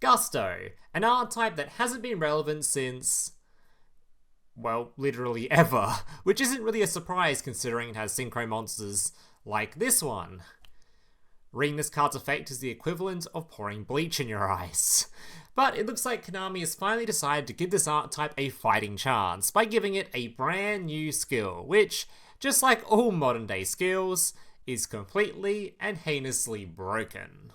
Gusto, an archetype that hasn't been relevant since, well, literally ever, which isn't really a surprise considering it has synchro monsters like this one. Reading this card's effect is the equivalent of pouring bleach in your eyes. But it looks like Konami has finally decided to give this archetype a fighting chance by giving it a brand new skill, which, just like all modern day skills, is completely and heinously broken.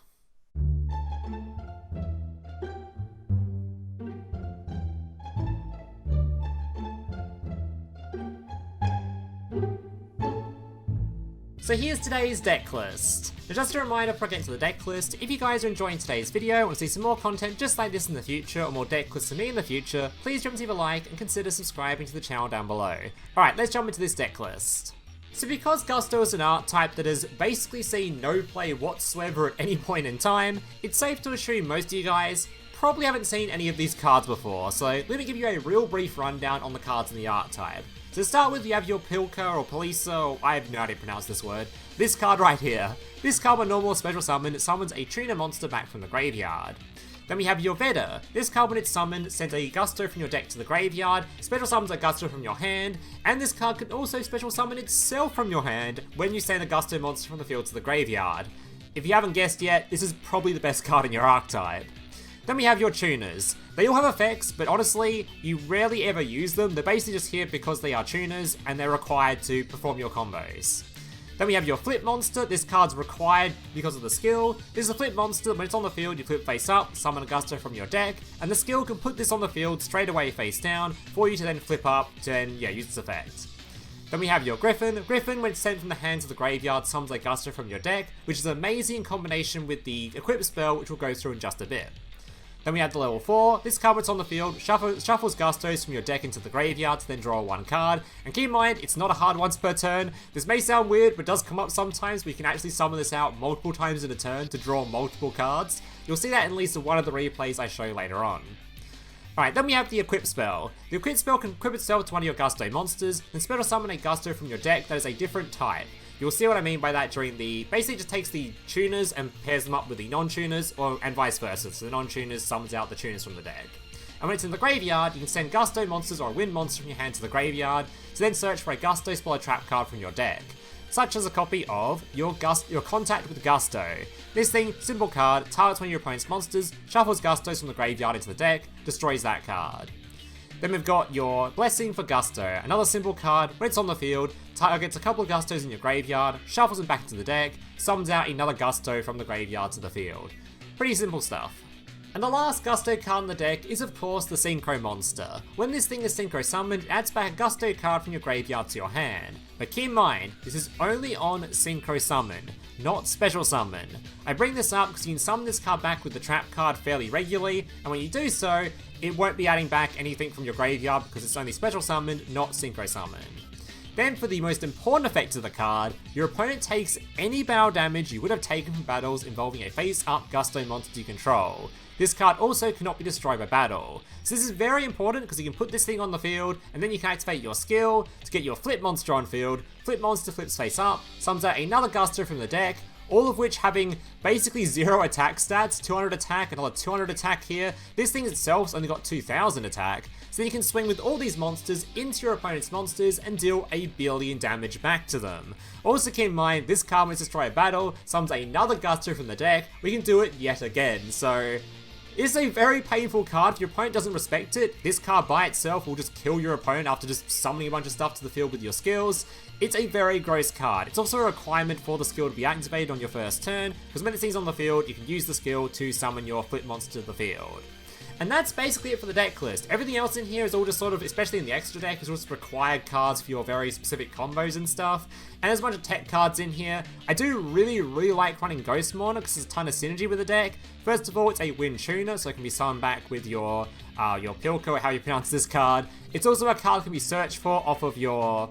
So here's today's deck list. Now just a reminder before I get into the deck list, if you guys are enjoying today's video and want to see some more content just like this in the future or more deck lists from me in the future, please jump to leave a like and consider subscribing to the channel down below. Alright, let's jump into this deck list. So because Gusto is an archetype that has basically seen no play whatsoever at any point in time, it's safe to assume most of you guys probably haven't seen any of these cards before, so let me give you a real brief rundown on the cards in the archetype. So to start with, you have your Pilka or Polisa, or I have no idea how to pronounce this word. This card right here. This card with normal special summon summons a tuner monster back from the graveyard. Then we have your Veda. This card when it's summoned sends a Gusto from your deck to the graveyard, special summons a Gusto from your hand, and this card can also special summon itself from your hand when you send a Gusto monster from the field to the graveyard. If you haven't guessed yet, this is probably the best card in your archetype. Then we have your tuners. They all have effects, but honestly, you rarely ever use them. They're basically just here because they are tuners, and they're required to perform your combos. Then we have your flip monster. This card's required because of the skill. This is a flip monster. When it's on the field, you flip face up, summon a Gusto from your deck, and the skill can put this on the field straight away face down for you to then flip up to then, use its effect. Then we have your Griffin. Griffin, when it's sent from the hand to the graveyard, summons a Gusto from your deck, which is an amazing combination with the equip spell, which we'll go through in just a bit. Then we have the level 4. This card when it's on the field shuffles Gustos from your deck into the graveyard to then draw one card. And keep in mind, it's not a hard once per turn. This may sound weird, but does come up sometimes. We can actually summon this out multiple times in a turn to draw multiple cards. You'll see that in at least one of the replays I show later on. Alright, then we have the equip spell. The equip spell can equip itself to one of your Gusto monsters, then special summon a Gusto from your deck that is a different type. You'll see what I mean by that during the... Basically just takes the tuners and pairs them up with the non-tuners, and vice versa. So the non-tuners summons out the tuners from the deck. And when it's in the graveyard, you can send Gusto monsters or a wind monster from your hand to the graveyard, to then search for a Gusto spell or trap card from your deck. Such as a copy of your Contact with Gusto. This thing, simple card, targets one of your opponent's monsters, shuffles Gustos from the graveyard into the deck, destroys that card. Then we've got your Blessing for Gusto, another simple card. When it's on the field, targets a couple of Gustos in your graveyard, shuffles them back into the deck, summons out another Gusto from the graveyard to the field. Pretty simple stuff. And the last Gusto card in the deck is of course the Synchro Monster. When this thing is Synchro summoned, it adds back a Gusto card from your graveyard to your hand. But keep in mind, this is only on Synchro Summon, not Special Summon. I bring this up because you can summon this card back with the trap card fairly regularly, and when you do so, it won't be adding back anything from your graveyard because it's only Special Summoned, not Synchro Summoned. Then for the most important effect of the card, your opponent takes any battle damage you would have taken from battles involving a face-up Gusto monster you control. This card also cannot be destroyed by battle. So this is very important because you can put this thing on the field and then you can activate your skill to get your flip monster on field. Flip monster flips face up, summons out another Gusto from the deck, all of which having basically 0 attack stats, 200 attack, another 200 attack here. This thing itself's only got 2000 attack, so you can swing with all these monsters into your opponent's monsters and deal 1 billion damage back to them. Also keep in mind, this card when it's destroy a battle, summons another Gusto from the deck, we can do it yet again, so... It's a very painful card. If your opponent doesn't respect it, this card by itself will just kill your opponent after just summoning a bunch of stuff to the field with your skills. It's a very gross card. It's also a requirement for the skill to be activated on your first turn, because when it sees on the field, you can use the skill to summon your flip monster to the field. And that's basically it for the deck list. Everything else in here is all just sort of, especially in the extra deck, is just required cards for your very specific combos and stuff. And there's a bunch of tech cards in here. I do really like running Ghost Mourner because there's a ton of synergy with the deck. First of all, it's a wind tuner, so it can be summoned back with your Pilko, or how you pronounce this card. It's also a card that can be searched for off of your...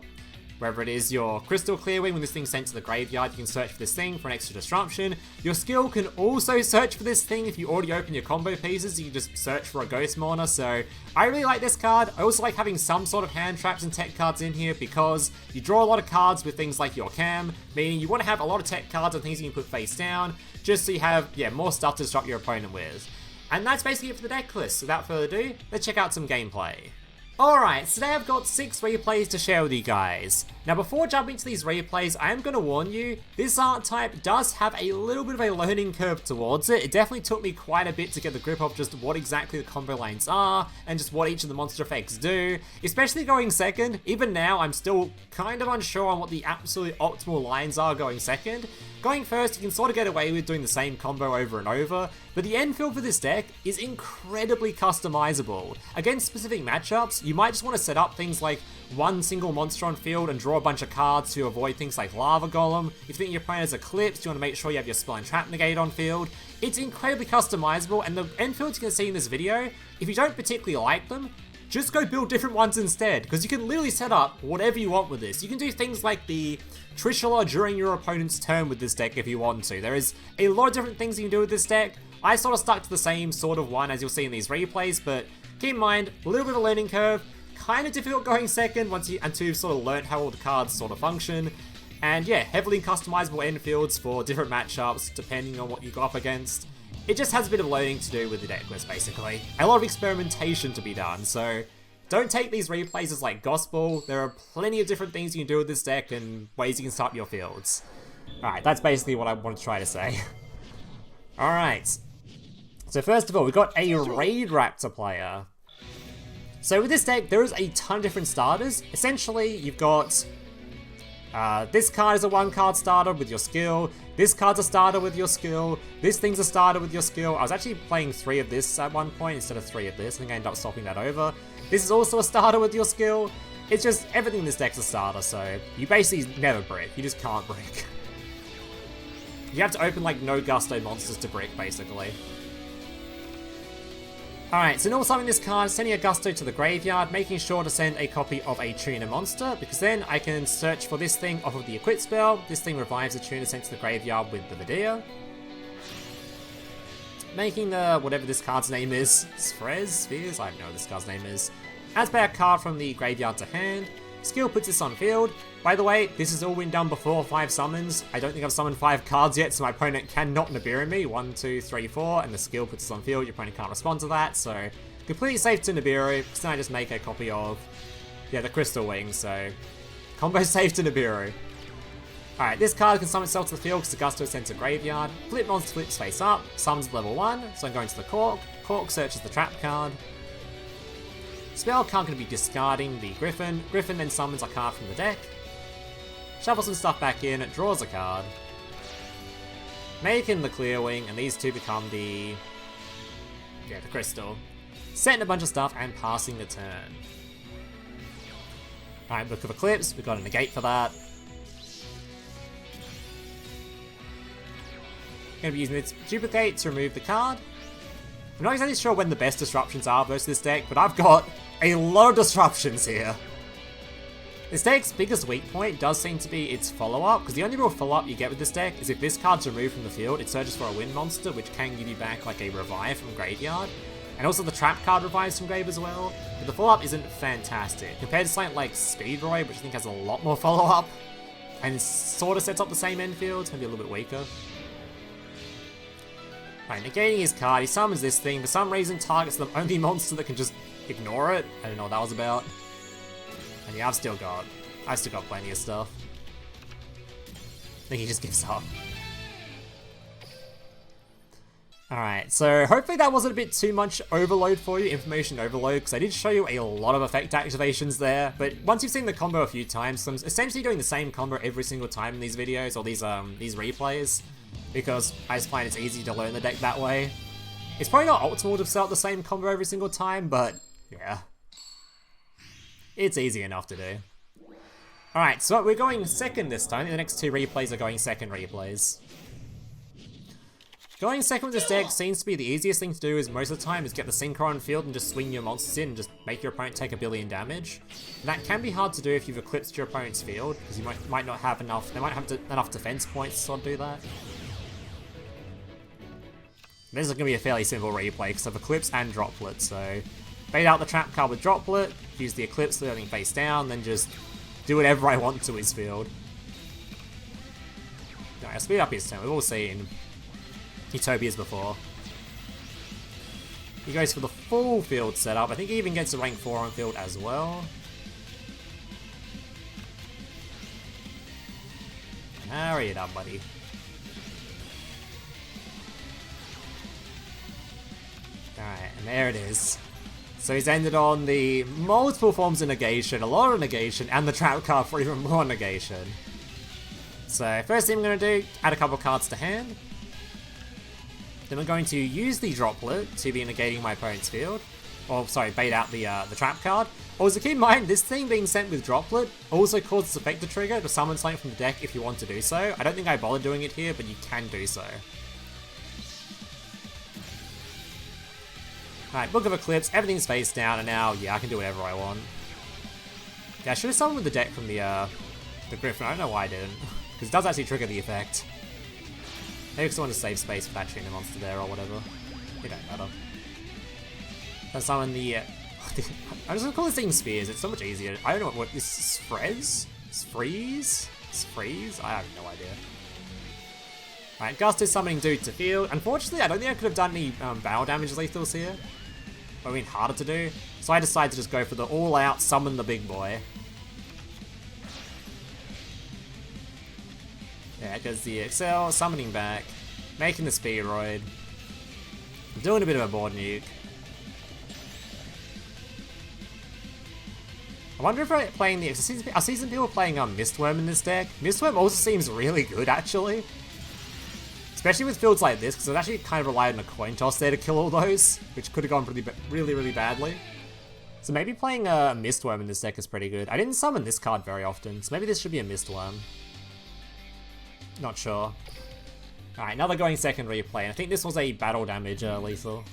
wherever it is, your Crystal Clearwing. When this thing's sent to the graveyard, you can search for this thing for an extra disruption. Your skill can also search for this thing if you already open your combo pieces. You can just search for a Ghost Mourner, so I really like this card. I also like having some sort of hand traps and tech cards in here because you draw a lot of cards with things like your Cam, meaning you want to have a lot of tech cards and things you can put face down, just so you have, more stuff to disrupt your opponent with. And that's basically it for the deck list. Without further ado, let's check out some gameplay. Alright, so today I've got 6 replays to share with you guys. Now before jumping to these replays, I am going to warn you, this art type does have a little bit of a learning curve towards it. It definitely took me quite a bit to get the grip of just what exactly the combo lanes are, and just what each of the monster effects do. Especially going second, even now I'm still kind of unsure on what the absolute optimal lines are going second. Going first, you can sort of get away with doing the same combo over and over, but the end field for this deck is incredibly customizable. Against specific matchups, you might just want to set up things like one single monster on field and draw a bunch of cards to avoid things like Lava Golem. If you think your opponent has Eclipse, you want to make sure you have your Spell and Trap Negate on field. It's incredibly customizable, and the end fields you can see in this video, if you don't particularly like them, just go build different ones instead, because you can literally set up whatever you want with this. You can do things like the Trishula during your opponent's turn with this deck if you want to. There is a lot of different things you can do with this deck. I sort of stuck to the same sort of one as you'll see in these replays, but keep in mind, a little bit of a learning curve, kind of difficult going second until you've sort of learned how all the cards sort of function. And yeah, heavily customizable end fields for different matchups depending on what you go up against. It just has a bit of learning to do with the deck list, basically. A lot of experimentation to be done, so don't take these replays as like gospel. There are plenty of different things you can do with this deck and ways you can set up your fields. Alright, that's basically what I want to try to say. Alright. So first of all, we've got a Raid Raptor player. So with this deck, there is a ton of different starters. Essentially, you've got this card is a 1-card starter with your skill. This card's a starter with your skill. This thing's a starter with your skill. I was actually playing 3 of this at one point instead of 3 of this. I think I ended up swapping that over. This is also a starter with your skill. It's just everything in this deck's a starter, so you basically never brick. You just can't brick. You have to open like no gusto monsters to brick, basically. Alright, so normal summoning this card, sending a Gusto to the graveyard, making sure to send a copy of a Tuner monster, because then I can search for this thing off of the Equip spell. This thing revives the Tuner sent to the graveyard with the Vidia. Making the, whatever this card's name is, Spheres? I don't know what this card's name is. Adds back a card from the graveyard to hand. Skill puts this on field. By the way, this has all been done before 5 summons. I don't think I've summoned 5 cards yet, so my opponent cannot Nibiru me. 1, 2, 3, 4, and the skill puts this on field. Your opponent can't respond to that, so completely safe to Nibiru, because then I just make a copy of, yeah, the Crystal Wings, so combo safe to Nibiru. Alright, this card can summon itself to the field because the Gusto is sent to graveyard. Flip monster flips face up, summons level 1, so I'm going to the Cork. Cork searches the trap card. Spell card going to be discarding the Griffin. Griffin then summons a card from the deck. Shuffle some stuff back in, it draws a card. Making the Clear Wing, and these two become the Crystal. Setting a bunch of stuff and passing the turn. Alright, Book of Eclipse, we've got a negate for that. Going to be using its duplicate to remove the card. I'm not exactly sure when the best disruptions are versus this deck, but I've got a lot of disruptions here. This deck's biggest weak point does seem to be its follow-up, because the only real follow-up you get with this deck is if this card's removed from the field, it searches for a wind monster, which can give you back like a revive from graveyard. And also the trap card revives from grave as well, but the follow-up isn't fantastic. Compared to something like Speedroid, which I think has a lot more follow-up, and sort of sets up the same end field, maybe a little bit weaker. Right, negating his card, he summons this thing, for some reason targets the only monster that can just ignore it. I don't know what that was about. And yeah, I've still got plenty of stuff. I think he just gives up. Alright, so hopefully that wasn't a bit too much overload for you, information overload, because I did show you a lot of effect activations there, but once you've seen the combo a few times, I'm essentially doing the same combo every single time in these videos, or these replays, because I just find it's easy to learn the deck that way. It's probably not optimal to set up the same combo every single time, but yeah. It's easy enough to do. Alright, so we're going second this time. The next 2 replays are going second replays. Going second with this deck seems to be the easiest thing to do, is most of the time is get the Synchro on field and just swing your monsters in and just make your opponent take 1 billion damage. And that can be hard to do if you've eclipsed your opponent's field, because you might not have enough, they might have enough defense points to sort of do that. This is going to be a fairly simple replay because of Eclipse and Droplet, so bait out the trap card with Droplet, use the Eclipse learning face down, then just do whatever I want to his field. No, I'll speed up his turn, we've all seen Utopias before. He goes for the full field setup. I think he even gets a rank 4 on field as well. Hurry it up, buddy. Alright, and there it is. So he's ended on the multiple forms of negation, a lot of negation, and the trap card for even more negation. So first thing I'm going to do, add a couple cards to hand. Then I'm going to use the droplet to be negating my opponent's field. Or, sorry, bait out the trap card. Also, keep in mind, this thing being sent with droplet also causes effect to trigger to summon something from the deck if you want to do so. I don't think I bother doing it here, but you can do so. Alright, Book of Eclipse, everything's face down, and now, yeah, I can do whatever I want. Yeah, I should have summoned with the deck from the Griffin. I don't know why I didn't. Because it does actually trigger the effect. Maybe because I want to save space for that Tuna monster there or whatever. It don't matter. I summon the... I'm just gonna call this thing Spheres, it's so much easier. I don't know what this is. Frez? Freeze? Freeze? I have no idea. Alright, Gusto summoning dude to field. Unfortunately, I don't think I could have done any battle damage lethals here. I mean, harder to do. So I decided to just go for the all-out summon the big boy. Yeah, because the Excel, summoning back, making the Spheroid, doing a bit of a board nuke. I wonder if I'm playing the... I see some people playing Mistworm in this deck. Mistworm also seems really good, actually. Especially with fields like this, because it actually kind of relied on a coin toss there to kill all those, which could have gone really badly. So maybe playing Mistworm in this deck is pretty good. I didn't summon this card very often, so maybe this should be a Mistworm. Not sure. Alright, another going second replay, and I think this was a battle damage lethal.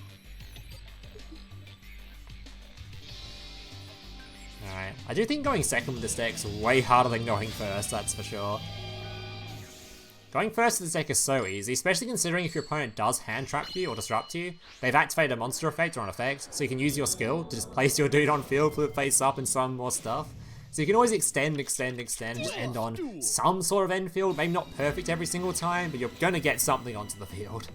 Alright, I do think going second with this deck's way harder than going first, that's for sure. Going first with this deck is so easy, especially considering if your opponent does hand trap you or disrupt you, they've activated a monster effect or an effect, so you can use your skill to just place your dude on field, flip face up, and summon more stuff. So you can always extend, and just end on some sort of end field, maybe not perfect every single time, but you're gonna get something onto the field.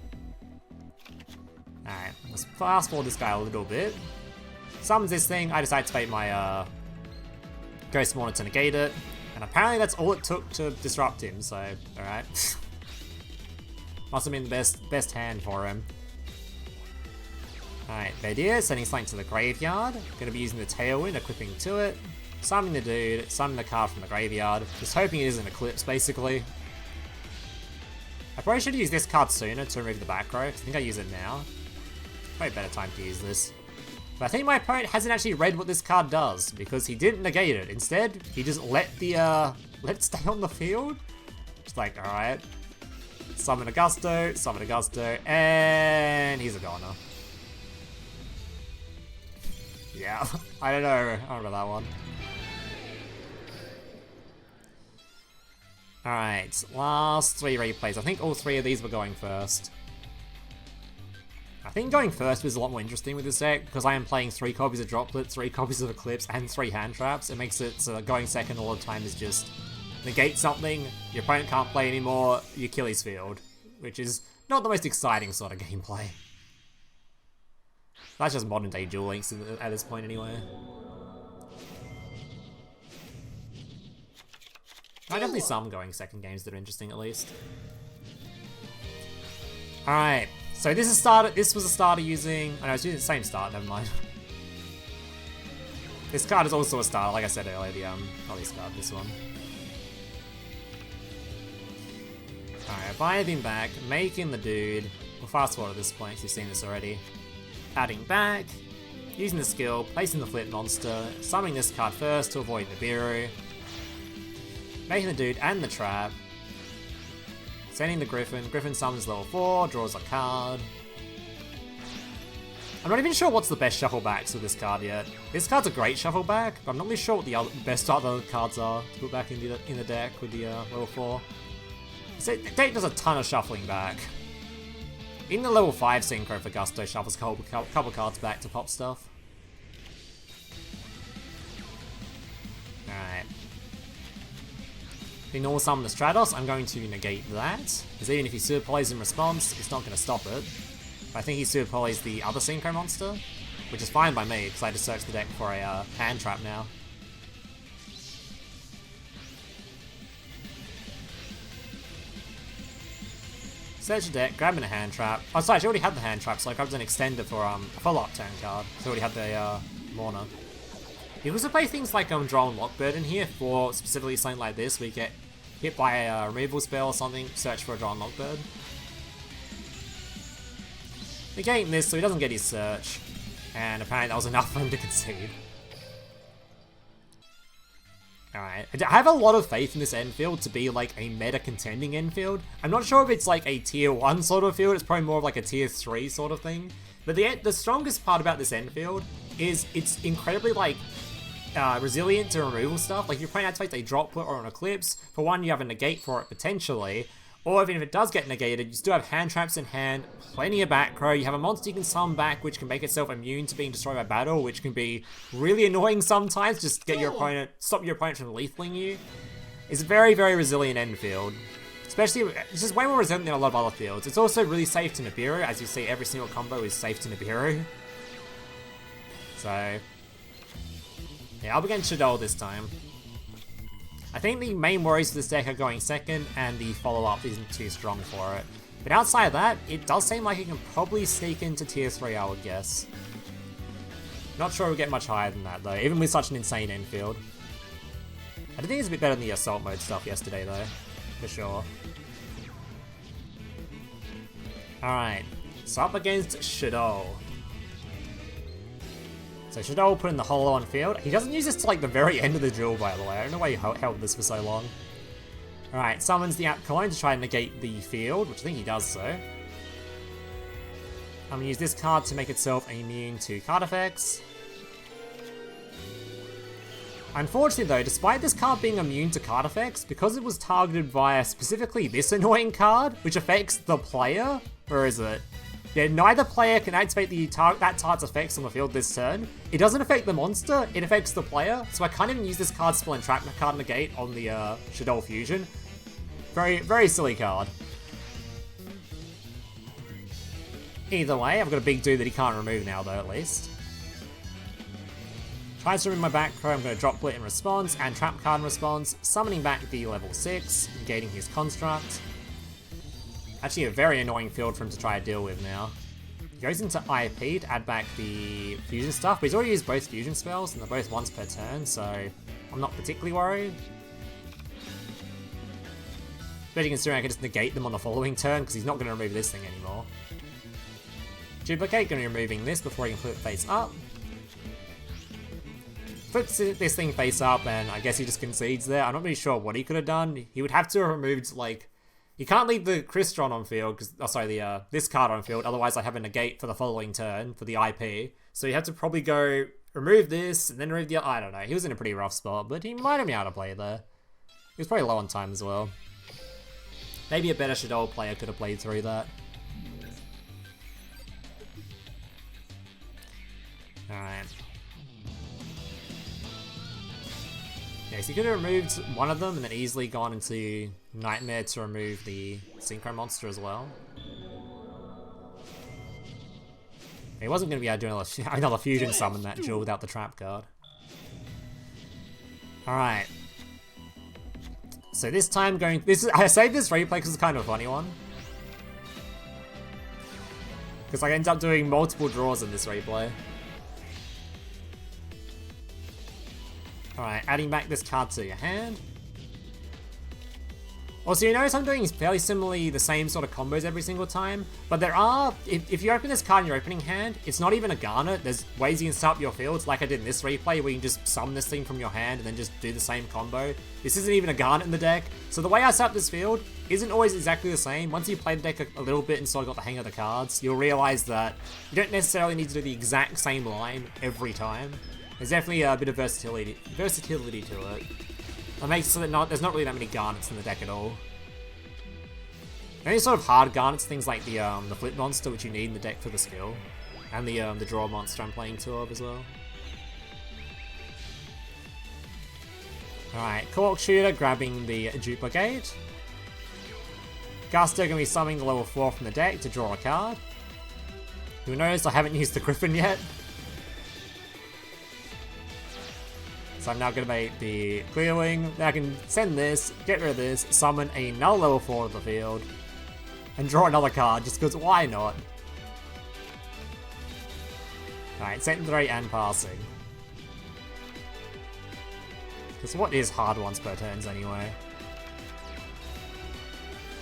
Alright, let's fast forward this guy a little bit. Summons this thing, I decide to bait my Ghost Mortar to negate it. And apparently that's all it took to disrupt him, so alright. Must have been the best hand for him. Alright, Bedir, sending something to the graveyard. Gonna be using the Tailwind, equipping to it. Summoning the dude, summoning the card from the graveyard. Just hoping it isn't Eclipse, basically. I probably should use this card sooner to remove the back row, because I think I use it now. Probably a better time to use this. But I think my opponent hasn't actually read what this card does, because he didn't negate it. Instead, he just let it stay on the field. Just like, alright. Summon a Gusto, and he's a goner. Yeah, I don't know. I don't remember that one. Alright, last 3 replays. I think all 3 of these were going first. I think going first was a lot more interesting with this deck, because I am playing 3 copies of Droplet, 3 copies of Eclipse, and 3 hand traps. It makes it so going second all the time is just negate something, your opponent can't play anymore, you kill his field. Which is not the most exciting sort of gameplay. That's just modern day Duel Links at this point anyway. Definitely some going second games that are interesting at least. Alright. So this was a starter using... Oh no, it's using the same start, never mind. This card is also a starter, like I said earlier, not this card, this one. Alright, buying him back, making the dude. We'll fast forward at this point, because you've seen this already. Adding back, using the skill, placing the flip monster, summoning this card first to avoid Nibiru. Making the dude and the trap. Sending the Griffin. Griffin summons level 4, draws a card. I'm not even sure what's the best shuffle backs with this card yet. This card's a great shuffle back, but I'm not really sure what the best other cards are to put back in the deck with the level 4. So the deck does a ton of shuffling back. In the level 5 synchro for Gusto shuffles a couple cards back to pop stuff. Alright. Ignore summon the Stratos, I'm going to negate that, because even if he super plays in response, it's not going to stop it. I think he super polys the other Synchro monster, which is fine by me, because I just searched the deck for a hand trap now. Search the deck, grabbing a hand trap. Oh, sorry, she already had the hand trap, so I grabbed an extender for a follow-up turn card. She already had the Morna. You can also play things like Droll and Lockbird in here for specifically something like this, where you get hit by a removal spell or something, search for a Droll and Lockbird. Negating this so he doesn't get his search, and apparently that was enough for him to concede. Alright, I have a lot of faith in this end field to be like a meta contending end field. I'm not sure if it's like a tier 1 sort of field, it's probably more of like a tier 3 sort of thing. But the strongest part about this end field is it's incredibly like resilient to removal stuff. Like if your opponent activates a drop put or an eclipse, for one you have a negate for it potentially, or even if it does get negated, you still have hand traps in hand, plenty of back row, you have a monster you can summon back which can make itself immune to being destroyed by battle, which can be really annoying sometimes, just get your opponent, stop your opponent from lethaling you. It's a very, very resilient end field. Especially, it's just way more resilient than a lot of other fields. It's also really safe to Nibiru, as you see every single combo is safe to Nibiru. So, yeah, up against Shadow this time. I think the main worries for this deck are going second, and the follow-up isn't too strong for it. But outside of that, it does seem like it can probably sneak into tier 3, I would guess. Not sure we'll get much higher than that, though, even with such an insane end field. I do think it's a bit better than the assault mode stuff yesterday, though, for sure. Alright, so up against Shadow. So Shadow will put in the Holo on field. He doesn't use this to like the very end of the duel, by the way. I don't know why he held this for so long. Alright, summons the app coin to try and negate the field, which I think he does so. I'm going to use this card to make itself immune to card effects. Unfortunately though, despite this card being immune to card effects, because it was targeted via specifically this annoying card, which affects the player, where is it? Yeah, neither player can activate that target's effects on the field this turn. It doesn't affect the monster, it affects the player, so I can't even use this card spell and trap card negate on the Shadow Fusion. Very, very silly card. Either way, I've got a big dude that he can't remove now though, at least. Tries to remove my back row, I'm going to drop Blit in response, and trap card in response, summoning back the level 6, negating his construct. Actually a very annoying field for him to try to deal with now. He goes into IP to add back the fusion stuff, but he's already used both fusion spells, and they're both once per turn, so I'm not particularly worried. Especially considering I can just negate them on the following turn, because he's not going to remove this thing anymore. Duplicate, going to be removing this before he can flip it face up. Flips this thing face up, and I guess he just concedes there. I'm not really sure what he could have done. He would have to have removed, like... You can't leave the Crystron on field, because, oh sorry, this card on field, otherwise I have a negate for the following turn, for the IP. So you have to probably go, remove this, and then remove the, I don't know, he was in a pretty rough spot, but he might have been able to play there. He was probably low on time as well. Maybe a better Shadow player could have played through that. Alright. Yeah, so you could have removed one of them and then easily gone into Nightmare to remove the Synchro monster as well. He wasn't going to be able to do another fusion summon that duel without the trap card. Alright. So this time I saved this replay because it's kind of a funny one. Because I end up doing multiple draws in this replay. Alright, adding back this card to your hand. Also, you notice I'm doing fairly similarly the same sort of combos every single time, but there are, if you open this card in your opening hand, it's not even a Garnet. There's ways you can set up your fields, like I did in this replay, where you can just summon this thing from your hand and then just do the same combo. This isn't even a Garnet in the deck, so the way I set up this field isn't always exactly the same. Once you play the deck a little bit and sort of got the hang of the cards, you'll realize that you don't necessarily need to do the exact same line every time. There's definitely a bit of versatility to it. That makes it so that there's not really that many Garnets in the deck at all. The only sort of hard Garnets, things like the Flip Monster, which you need in the deck for the skill, and the Draw Monster I'm playing two of as well. Alright, Cork Shooter grabbing the Duplicate. Gusto going to be summoning the level 4 from the deck to draw a card. Who knows, I haven't used the Griffin yet. So I'm now going to make the Clearwing. Then I can send this, get rid of this, summon another level 4 to the field, and draw another card, just because why not? Alright, secondary and passing. Because what is hard once per turns anyway?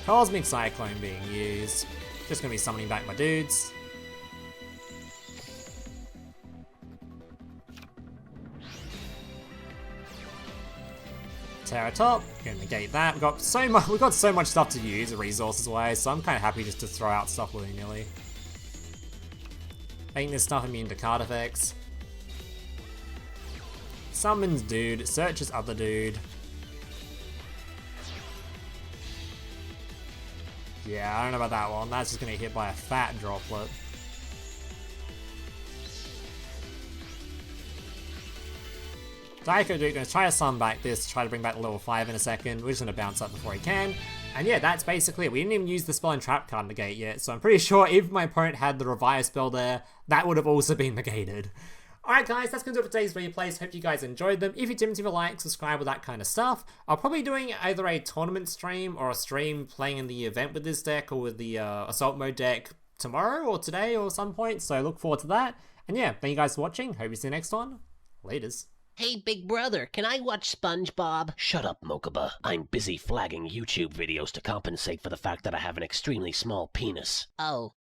Cosmic Cyclone being used. Just going to be summoning back my dudes. Terra Top, gonna negate that. We've got so much stuff to use resources wise, so I'm kind of happy just to throw out stuff willy-nilly. Making this stuff immune to card effects. Summons dude, searches other dude. Yeah, I don't know about that one. That's just gonna get hit by a fat droplet. Daiko Duke gonna try to summon back this, try to bring back the level 5 in a second. We're just gonna bounce up before he can. And yeah, that's basically it. We didn't even use the spell and trap card negate yet, so I'm pretty sure if my opponent had the revive spell there, that would have also been negated. Alright guys, that's gonna do it for today's replays. Hope you guys enjoyed them. If you did, leave a like, subscribe, all that kind of stuff. I'll probably be doing either a tournament stream or a stream playing in the event with this deck or with the assault mode deck tomorrow or today or some point, so look forward to that. And yeah, thank you guys for watching. Hope you see you next one. Laters. Hey, big brother, can I watch SpongeBob? Shut up, Mokuba. I'm busy flagging YouTube videos to compensate for the fact that I have an extremely small penis. Oh.